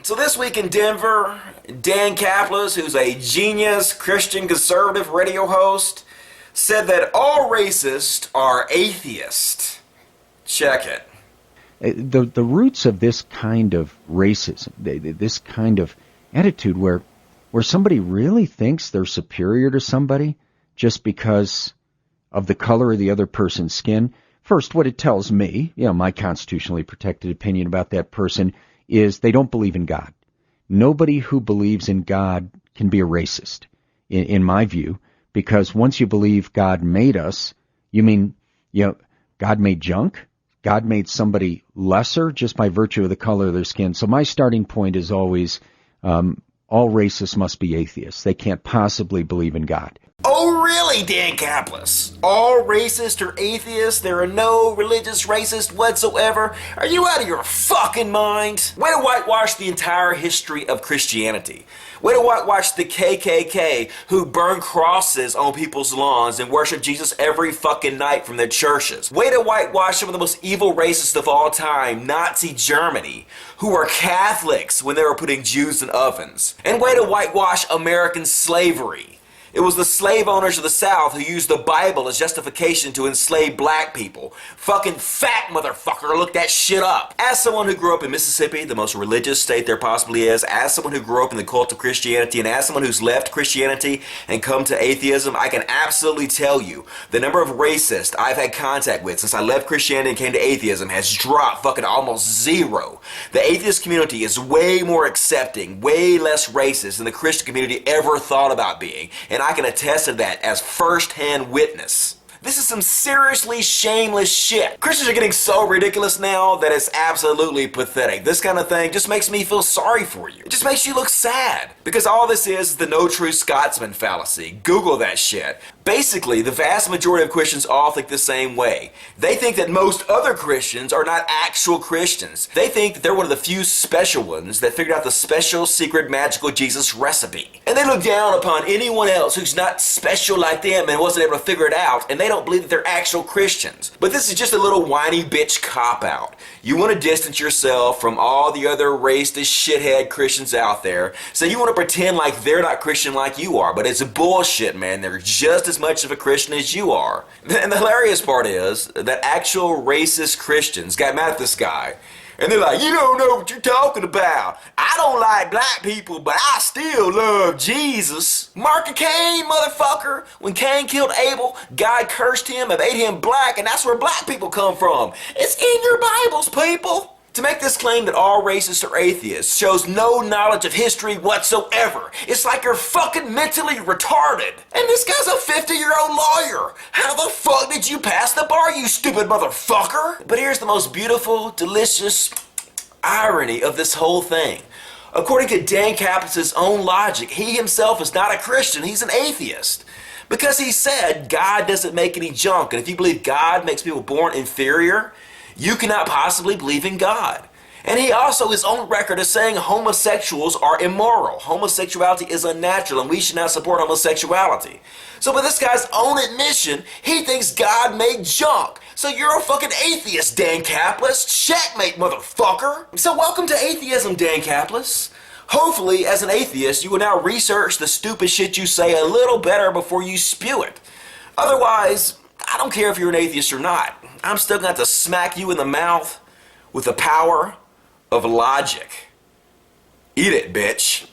So this week in Denver, Dan Caplis, who's a genius Christian conservative radio host, said that all racists are atheists. Check it. The roots of this kind of racism, this kind of attitude where somebody really thinks they're superior to somebody just because of the color of the other person's skin. First, what it tells me, my constitutionally protected opinion about that person is they don't believe in God. Nobody who believes in God can be a racist, in my view, because once you believe God made us, you mean, God made junk? God made somebody lesser just by virtue of the color of their skin. So my starting point is always, all racists must be atheists. They can't possibly believe in God. Oh, really, Dan Caplis? All racists are atheists? There are no religious racists whatsoever? Are you out of your fucking mind? Way to whitewash the entire history of Christianity. Way to whitewash the KKK, who burn crosses on people's lawns and worship Jesus every fucking night from their churches. Way to whitewash some of the most evil racists of all time, Nazi Germany, who were Catholics when they were putting Jews in ovens. And way to whitewash American slavery. It was the slave owners of the South who used the Bible as justification to enslave black people. Fucking fat motherfucker, look that shit up. As someone who grew up in Mississippi, the most religious state there possibly is, as someone who grew up in the cult of Christianity, and as someone who's left Christianity and come to atheism, I can absolutely tell you the number of racists I've had contact with since I left Christianity and came to atheism has dropped fucking almost zero. The atheist community is way more accepting, way less racist than the Christian community ever thought about being. And I can attest to that as first-hand witness. This is some seriously shameless shit. Christians are getting so ridiculous now that it's absolutely pathetic. This kind of thing just makes me feel sorry for you. It just makes you look sad. Because all this is the no true Scotsman fallacy. Google that shit. Basically, the vast majority of Christians all think the same way. They think that most other Christians are not actual Christians. They think that they're one of the few special ones that figured out the special, secret, magical Jesus recipe. And they look down upon anyone else who's not special like them and wasn't able to figure it out, and they don't believe that they're actual Christians. But this is just a little whiny bitch cop-out. You want to distance yourself from all the other racist shithead Christians out there, so you want to pretend like they're not Christian like you are, but it's bullshit, man. They're just as much of a Christian as you are. And the hilarious part is that actual racist Christians got mad at this guy. And they're like, you don't know what you're talking about. I don't like black people, but I still love Jesus. Mark of Cain, motherfucker. When Cain killed Abel, God cursed him and made him black, and that's where black people come from. It's in your Bibles, people. To make this claim that all racists are atheists shows no knowledge of history whatsoever. It's like you're fucking mentally retarded. And this guy's a 50-year-old lawyer. How the fuck did you pass the bar, you stupid motherfucker? But here's the most beautiful, delicious irony of this whole thing. According to Dan Caplis' own logic, he himself is not a Christian, he's an atheist. Because he said God doesn't make any junk, and if you believe God makes people born inferior, you cannot possibly believe in God. And he also is on record as saying homosexuals are immoral. Homosexuality is unnatural and we should not support homosexuality. So by this guy's own admission, he thinks God made junk. So you're a fucking atheist, Dan Caplis. Checkmate, motherfucker. So welcome to atheism, Dan Caplis. Hopefully, as an atheist, you will now research the stupid shit you say a little better before you spew it. Otherwise, I don't care if you're an atheist or not. I'm still going to have to smack you in the mouth with the power of logic. Eat it, bitch.